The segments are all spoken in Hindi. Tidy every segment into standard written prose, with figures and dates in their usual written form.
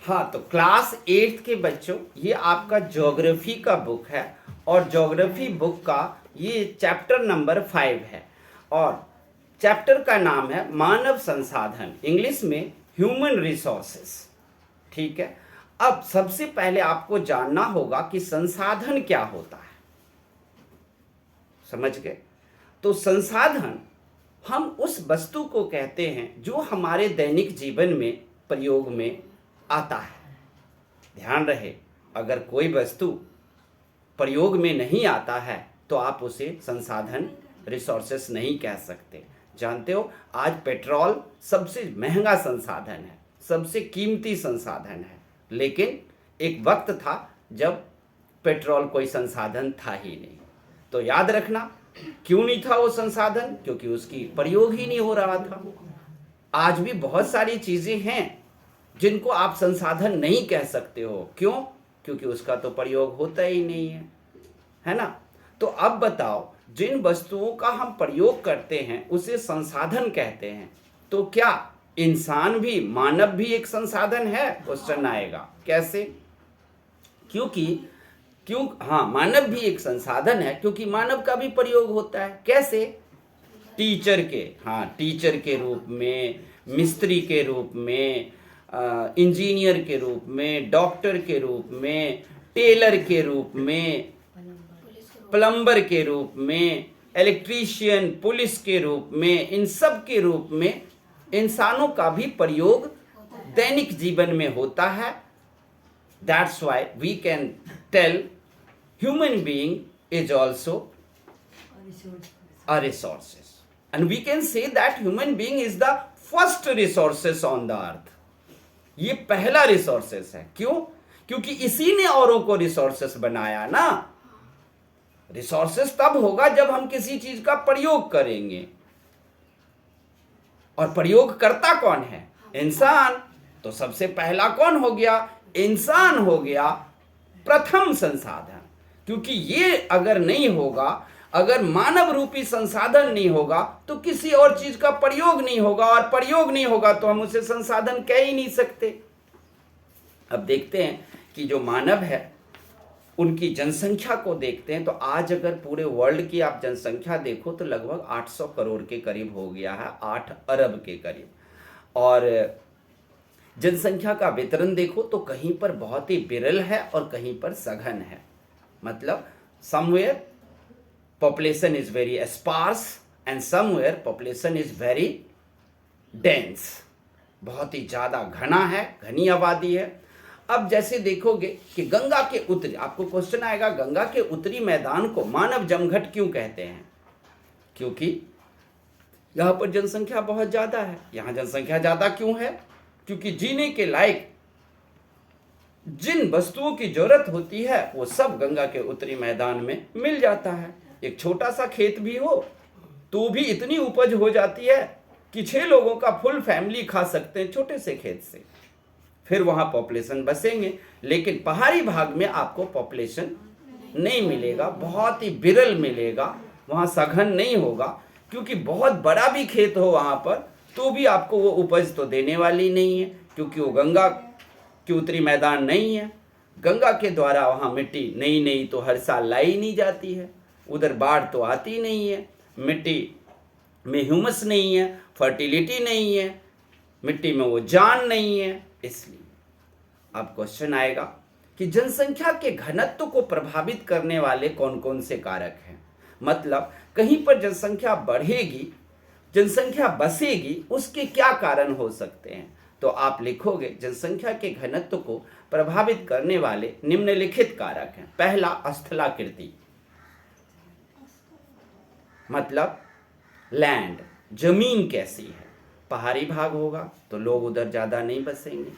हाँ, तो क्लास 8th के बच्चों, ये आपका ज्योग्राफी का बुक है और ज्योग्राफी बुक का ये चैप्टर नंबर 5 है और चैप्टर का नाम है मानव संसाधन, इंग्लिश में ह्यूमन रिसोर्सेस। ठीक है, अब सबसे पहले आपको जानना होगा कि संसाधन क्या होता है। समझ गए? तो संसाधन हम उस वस्तु को कहते हैं जो हमारे दैनिक जीवन में प्रयोग में आता है। ध्यान रहे, अगर कोई वस्तु प्रयोग में नहीं आता है तो आप उसे संसाधन रिसोर्सेस नहीं कह सकते। जानते हो, आज पेट्रोल सबसे महंगा संसाधन है, सबसे कीमती संसाधन है, लेकिन एक वक्त था जब पेट्रोल कोई संसाधन था ही नहीं। तो याद रखना, क्यों नहीं था वो संसाधन? क्योंकि उसकी प्रयोग ही नहीं हो रहा था। आज भी बहुत सारी चीजें हैं जिनको आप संसाधन नहीं कह सकते हो। क्यों? क्योंकि उसका तो प्रयोग होता ही नहीं है ना? तो अब बताओ, जिन वस्तुओं का हम प्रयोग करते हैं उसे संसाधन कहते हैं, तो क्या इंसान भी, मानव भी एक संसाधन है? क्वेश्चन आएगा, कैसे? हाँ, मानव भी एक संसाधन है क्योंकि मानव का भी प्रयोग होता है। कैसे? टीचर के रूप में, मिस्त्री के रूप में, इंजीनियर के रूप में, डॉक्टर के रूप में, टेलर के रूप में, प्लम्बर के रूप में, इलेक्ट्रीशियन, पुलिस के रूप में, इन सब के रूप में इंसानों का भी प्रयोग दैनिक जीवन में होता है। That's why we can tell human being is also a resources, and we can say that human being is the first resources on the earth. ये पहला रिसोर्सेस है। क्यों? क्योंकि इसी ने औरों को रिसोर्सेस बनाया ना। रिसोर्सेस तब होगा जब हम किसी चीज का प्रयोग करेंगे, और प्रयोग करता कौन है? इंसान। तो सबसे पहला कौन हो गया? इंसान हो गया प्रथम संसाधन। क्योंकि ये अगर नहीं होगा, अगर मानव रूपी संसाधन नहीं होगा तो किसी और चीज का प्रयोग नहीं होगा, और प्रयोग नहीं होगा तो हम उसे संसाधन कह ही नहीं सकते। अब देखते हैं कि जो मानव है उनकी जनसंख्या को देखते हैं, तो आज अगर पूरे वर्ल्ड की आप जनसंख्या देखो तो लगभग 800 करोड़ के करीब हो गया है, 8 अरब के करीब। और जनसंख्या का वितरण देखो तो कहीं पर बहुत ही विरल है और कहीं पर सघन है। मतलब somewhere population is very sparse and somewhere population is very dense, बहुत ही ज़्यादा घना है, घनी आबादी है। अब जैसे देखोगे कि गंगा के उत्तरी, आपको क्वेश्चन आएगा, गंगा के उत्तरी मैदान को मानव जमघट क्यों कहते हैं? क्योंकि यहाँ पर जनसंख्या बहुत ज़्यादा है। यहाँ जनसंख्या ज़्यादा क्यों है? क्योंकि जीने के लायक जिन वस्तुओं की जरूरत होती है वो सब गंगा के उत्तरी मैदान में मिल जाता है। एक छोटा सा खेत भी हो तो भी इतनी उपज हो जाती है कि 6 लोगों का फुल फैमिली खा सकते हैं छोटे से खेत से। फिर वहाँ पॉपुलेशन बसेंगे, लेकिन पहाड़ी भाग में आपको पॉपुलेशन नहीं मिलेगा, बहुत ही विरल मिलेगा, वहाँ सघन नहीं होगा। क्योंकि बहुत बड़ा भी खेत हो वहाँ पर तो भी आपको वो उपज तो देने वाली नहीं है, क्योंकि वो गंगा के उत्तरी मैदान नहीं है। गंगा के द्वारा वहाँ मिट्टी नई तो हर साल लाई नहीं जाती है, उधर बाढ़ तो आती नहीं है, मिट्टी में ह्यूमस नहीं है, फर्टिलिटी नहीं है, मिट्टी में वो जान नहीं है। इसलिए अब क्वेश्चन आएगा कि जनसंख्या के घनत्व को प्रभावित करने वाले कौन कौन से कारक हैं। मतलब कहीं पर जनसंख्या बढ़ेगी, जनसंख्या बसेगी, उसके क्या कारण हो सकते हैं? तो आप लिखोगे जनसंख्या के घनत्व को प्रभावित करने वाले निम्नलिखित कारक हैं। पहला, स्थलाकृति, मतलब लैंड, जमीन कैसी है। पहाड़ी भाग होगा तो लोग उधर ज़्यादा नहीं बसेंगे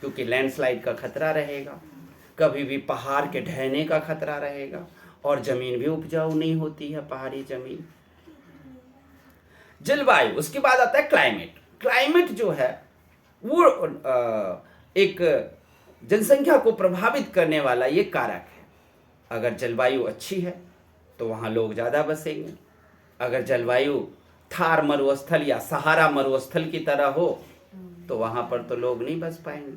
क्योंकि लैंडस्लाइड का खतरा रहेगा, कभी भी पहाड़ के ढहने का खतरा रहेगा, और ज़मीन भी उपजाऊ नहीं होती है पहाड़ी ज़मीन। जलवायु, उसके बाद आता है क्लाइमेट। क्लाइमेट जो है वो एक जनसंख्या को प्रभावित करने वाला ये कारक है। अगर जलवायु अच्छी है तो वहाँ लोग ज़्यादा बसेंगे। अगर जलवायु थार मरुस्थल या सहारा मरुस्थल की तरह हो तो वहाँ पर तो लोग नहीं बस पाएंगे।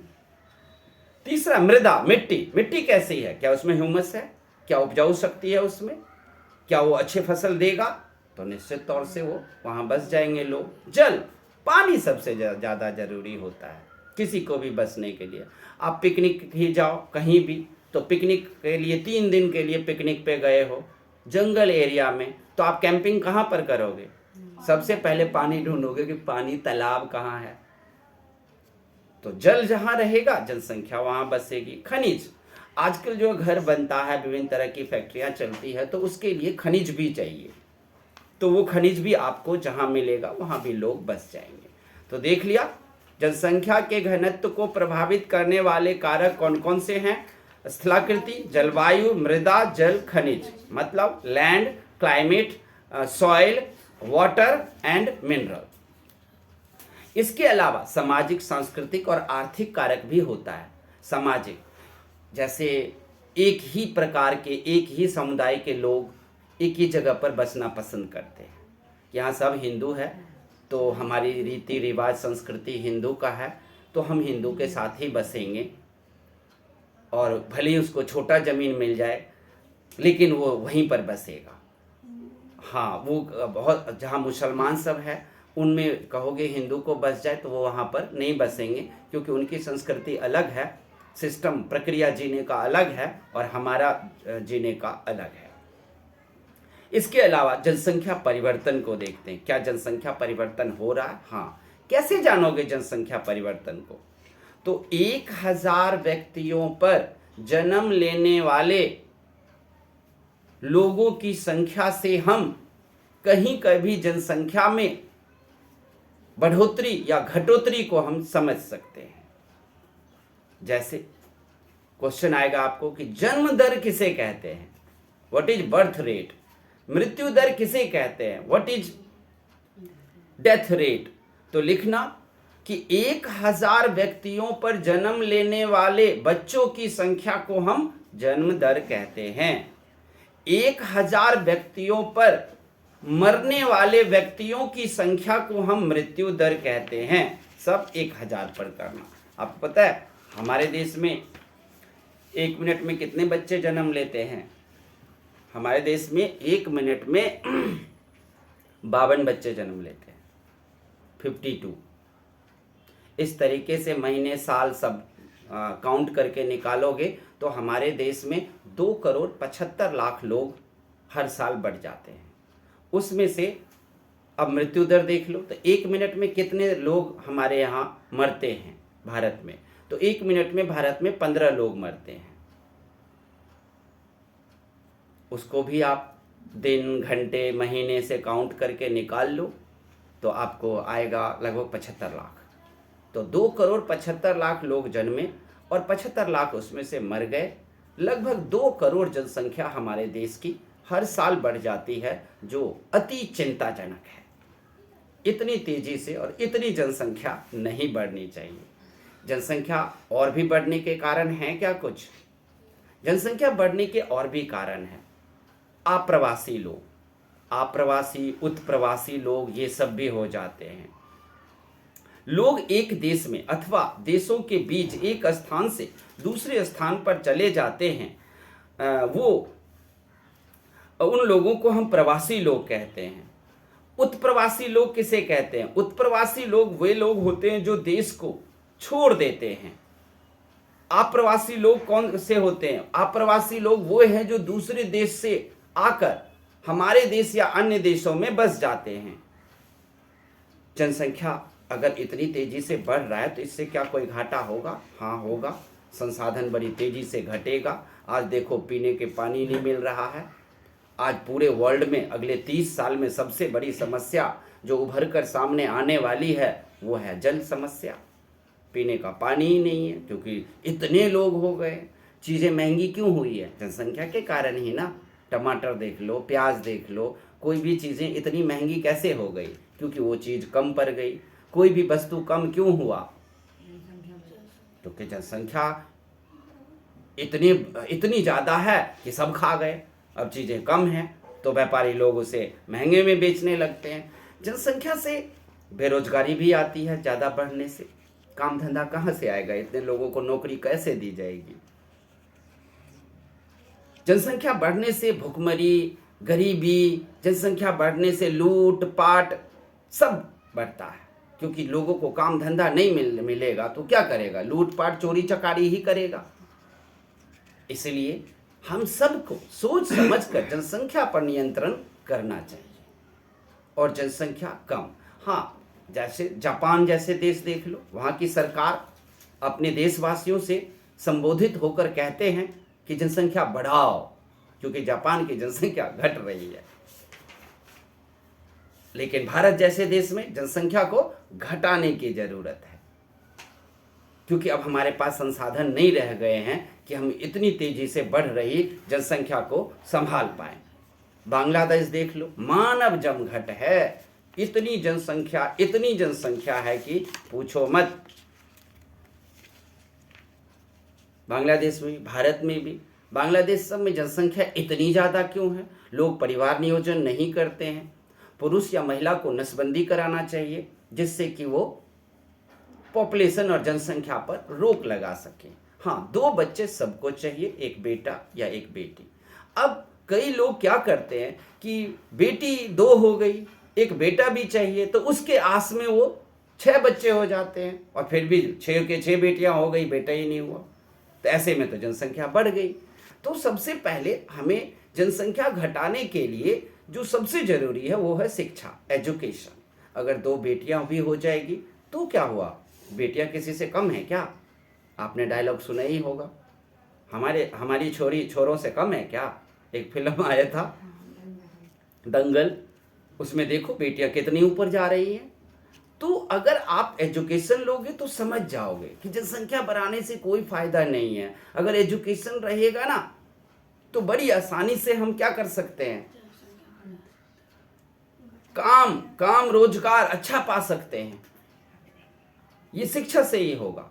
तीसरा मृदा, मिट्टी। मिट्टी कैसी है? क्या उसमें ह्यूमस है? क्या उपजाऊ शक्ति है उसमें? क्या वो अच्छे फसल देगा? तो निश्चित तौर से वो वहाँ बस जाएंगे लोग। जल, पानी सबसे ज़्यादा जरूरी होता है किसी को भी बसने के लिए। आप पिकनिक ही जाओ कहीं भी, तो पिकनिक के लिए 3 दिन के लिए पिकनिक पे गए हो जंगल एरिया में, तो आप कैंपिंग कहाँ पर करोगे? सबसे पहले पानी ढूंढोगे कि पानी, तालाब कहाँ है। तो जल जहाँ रहेगा जनसंख्या वहाँ बसेगी। खनिज, आजकल जो घर बनता है, विभिन्न तरह की फैक्ट्रियाँ चलती है, तो उसके लिए खनिज भी चाहिए। तो वो खनिज भी आपको जहाँ मिलेगा वहाँ भी लोग बस जाएंगे। तो देख लिया, जनसंख्या के घनत्व को प्रभावित करने वाले कारक कौन कौन से हैं? स्थलाकृति, जलवायु, मृदा, जल, खनिज, मतलब land, climate, soil, water and mineral. इसके अलावा सामाजिक, सांस्कृतिक और आर्थिक कारक भी होता है। सामाजिक, जैसे एक ही प्रकार के, एक ही समुदाय के लोग एक ही जगह पर बसना पसंद करते हैं। यहाँ सब हिंदू है, तो हमारी रीति रिवाज संस्कृति हिंदू का है, तो हम हिंदू के साथ ही बसेंगे, और भले ही उसको छोटा ज़मीन मिल जाए लेकिन वो वहीं पर बसेगा। हाँ, वो बहुत, जहाँ मुसलमान सब है उनमें कहोगे हिंदू को बस जाए तो वो वहाँ पर नहीं बसेंगे, क्योंकि उनकी संस्कृति अलग है, सिस्टम, प्रक्रिया जीने का अलग है, और हमारा जीने का अलग है। इसके अलावा जनसंख्या परिवर्तन को देखते हैं। क्या जनसंख्या परिवर्तन हो रहा है? हाँ। कैसे जानोगे जनसंख्या परिवर्तन को? तो 1000 व्यक्तियों पर जन्म लेने वाले लोगों की संख्या से हम कहीं कभी जनसंख्या में बढ़ोतरी या घटोतरी को हम समझ सकते हैं। जैसे क्वेश्चन आएगा आपको कि जन्म दर किसे कहते हैं? What is birth rate? मृत्यु दर किसे कहते हैं? What is death rate? तो लिखना कि 1000 व्यक्तियों पर जन्म लेने वाले बच्चों की संख्या को हम जन्म दर कहते हैं। 1000 व्यक्तियों पर मरने वाले व्यक्तियों की संख्या को हम मृत्यु दर कहते हैं। सब 1000 पर करना। आपको पता है हमारे देश में 1 मिनट में कितने बच्चे जन्म लेते हैं? हमारे देश में 1 मिनट में 52 बच्चे जन्म लेते हैं, 52। इस तरीके से महीने, साल सब काउंट करके निकालोगे तो हमारे देश में 2,75,00,000 लोग हर साल बढ़ जाते हैं। उसमें से अब मृत्यु दर देख लो, तो 1 मिनट में कितने लोग हमारे यहाँ मरते हैं भारत में? तो 1 मिनट में भारत में 15 लोग मरते हैं। उसको भी आप दिन, घंटे, महीने से काउंट करके निकाल लो तो आपको आएगा लगभग 75 लाख। तो 2,75,00,000 लोग जन्मे और 75 लाख उसमें से मर गए। लगभग 2 करोड़ जनसंख्या हमारे देश की हर साल बढ़ जाती है, जो अति चिंताजनक है। इतनी तेजी से और इतनी जनसंख्या नहीं बढ़नी चाहिए। जनसंख्या और भी बढ़ने के कारण हैं क्या? कुछ जनसंख्या बढ़ने के और भी कारण हैं। अप्रवासी लोग, अप्रवासी, उत्प्रवासी लोग, ये सब भी हो जाते हैं। लोग एक देश में अथवा देशों के बीच एक स्थान से दूसरे स्थान पर चले जाते हैं, वो उन लोगों को हम प्रवासी लोग कहते हैं। उत्प्रवासी लोग किसे कहते हैं? उत्प्रवासी लोग वे लोग होते हैं जो देश को छोड़ देते हैं। अप्रवासी लोग कौन से होते हैं? अप्रवासी लोग वो हैं जो दूसरे देश से आकर हमारे देश या अन्य देशों में बस जाते हैं। जनसंख्या अगर इतनी तेजी से बढ़ रहा है तो इससे क्या कोई घाटा होगा? हाँ होगा। संसाधन बड़ी तेजी से घटेगा। आज देखो पीने के पानी नहीं मिल रहा है। आज पूरे वर्ल्ड में अगले 30 साल में सबसे बड़ी समस्या जो उभर कर सामने आने वाली है वो है जल समस्या। पीने का पानी ही नहीं है, क्योंकि इतने लोग हो गए। चीज़ें महंगी क्यों हुई है? जनसंख्या के कारण ही ना। टमाटर देख लो, प्याज देख लो, कोई भी चीज़ें इतनी महंगी कैसे हो गई? क्योंकि वो चीज़ कम पड़ गई। कोई भी वस्तु कम क्यों हुआ? क्योंकि जनसंख्या इतनी ज़्यादा है कि सब खा गए। अब चीज़ें कम हैं तो व्यापारी लोग उसे महंगे में बेचने लगते हैं। जनसंख्या से बेरोजगारी भी आती है ज़्यादा बढ़ने से। काम धंधा कहाँ से आएगा? इतने लोगों को नौकरी कैसे दी जाएगी? जनसंख्या बढ़ने से भुखमरी, गरीबी, जनसंख्या बढ़ने से लूट पाट सब बढ़ता है, क्योंकि लोगों को काम धंधा नहीं मिलेगा तो क्या करेगा? लूट पाट चोरी चकारी ही करेगा। इसलिए हम सबको सोच समझकर जनसंख्या पर नियंत्रण करना चाहिए और जनसंख्या कम। हाँ, जैसे जापान जैसे देश देख लो, वहाँ की सरकार अपने देशवासियों से संबोधित होकर कहते हैं कि जनसंख्या बढ़ाओ, क्योंकि जापान की जनसंख्या घट रही है। लेकिन भारत जैसे देश में जनसंख्या को घटाने की जरूरत है, क्योंकि अब हमारे पास संसाधन नहीं रह गए हैं कि हम इतनी तेजी से बढ़ रही जनसंख्या को संभाल पाएं। बांग्लादेश देख लो, मानव जमघट है, इतनी जनसंख्या है कि पूछो मत। बांग्लादेश में, भारत में भी, बांग्लादेश सब में जनसंख्या इतनी ज़्यादा क्यों है? लोग परिवार नियोजन नहीं करते हैं। पुरुष या महिला को नसबंदी कराना चाहिए, जिससे कि वो पॉपुलेशन और जनसंख्या पर रोक लगा सके। हाँ, 2 बच्चे सबको चाहिए, एक बेटा या एक बेटी। अब कई लोग क्या करते हैं कि बेटी 2 हो गई, एक बेटा भी चाहिए, तो उसके आस में वो 6 बच्चे हो जाते हैं, और फिर भी 6 के 6 बेटियां हो गई, बेटा ही नहीं हुआ। तो ऐसे में तो जनसंख्या बढ़ गई। तो सबसे पहले हमें जनसंख्या घटाने के लिए जो सबसे जरूरी है वो है शिक्षा, एजुकेशन। अगर 2 बेटियां भी हो जाएगी तो क्या हुआ? बेटियां किसी से कम है क्या? आपने डायलॉग सुना ही होगा, हमारी छोरी छोरों से कम है क्या? एक फिल्म आया था दंगल, उसमें देखो बेटियां कितनी ऊपर जा रही हैं। तो अगर आप एजुकेशन लोगे तो समझ जाओगे कि जनसंख्या बढ़ाने से कोई फायदा नहीं है। अगर एजुकेशन रहेगा ना तो बड़ी आसानी से हम क्या कर सकते हैं, काम रोजगार अच्छा पा सकते हैं। ये शिक्षा से ही होगा।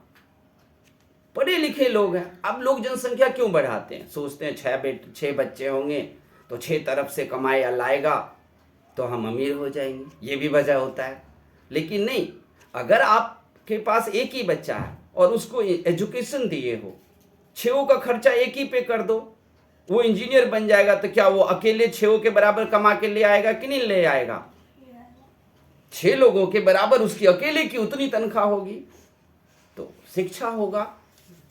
पढ़े लिखे लोग हैं, अब लोग जनसंख्या क्यों बढ़ाते हैं? सोचते हैं 6 बच्चे होंगे तो 6 तरफ से कमाया लाएगा तो हम अमीर हो जाएंगे, ये भी वजह होता है। लेकिन नहीं, अगर आपके पास एक ही बच्चा है और उसको एजुकेशन दिए हो, 6 का खर्चा एक ही पे कर दो, वो इंजीनियर बन जाएगा, तो क्या वो अकेले 6 के बराबर कमा के ले आएगा कि नहीं ले आएगा? 6 लोगों के बराबर उसकी अकेले की उतनी तनख्वाह होगी। तो शिक्षा होगा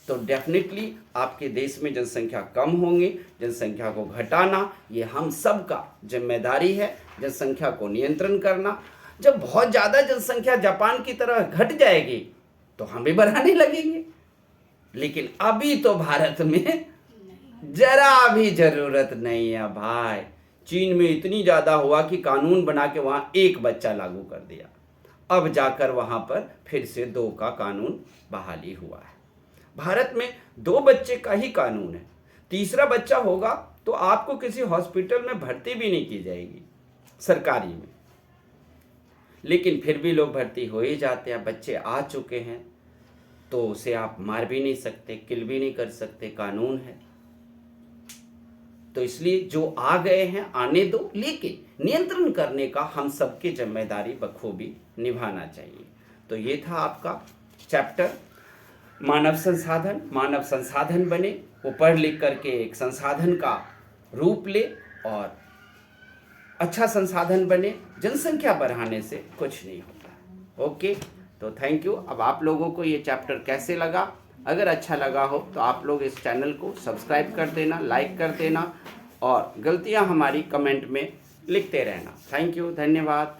तो डेफिनेटली आपके देश में जनसंख्या कम होंगी। जनसंख्या को घटाना ये हम सब का जिम्मेदारी है, जनसंख्या को नियंत्रण करना। जब बहुत ज़्यादा जनसंख्या जापान की तरह घट जाएगी तो हम भी बढ़ाने लगेंगे, लेकिन अभी तो भारत में जरा भी जरूरत नहीं है भाई। चीन में इतनी ज़्यादा हुआ कि कानून बना के वहाँ 1 बच्चा लागू कर दिया, अब जाकर वहाँ पर फिर से 2 का कानून बहाली हुआ है। भारत में 2 बच्चे का ही कानून है, तीसरा बच्चा होगा तो आपको किसी हॉस्पिटल में भर्ती भी नहीं की जाएगी सरकारी में, लेकिन फिर भी लोग भर्ती हो ही जाते हैं। बच्चे आ चुके हैं तो उसे आप मार भी नहीं सकते, किल भी नहीं कर सकते, कानून है। तो इसलिए जो आ गए हैं आने दो, लेकिन नियंत्रण करने का हम सबकी जिम्मेदारी बखूबी निभाना चाहिए। तो ये था आपका चैप्टर मानव संसाधन बने, वो पढ़ लिख करके एक संसाधन का रूप ले और अच्छा संसाधन बने। जनसंख्या बढ़ाने से कुछ नहीं होता। ओके, तो थैंक यू। अब आप लोगों को ये चैप्टर कैसे लगा? अगर अच्छा लगा हो तो आप लोग इस चैनल को सब्सक्राइब कर देना, लाइक कर देना और गलतियां हमारी कमेंट में लिखते रहना। थैंक यू, धन्यवाद।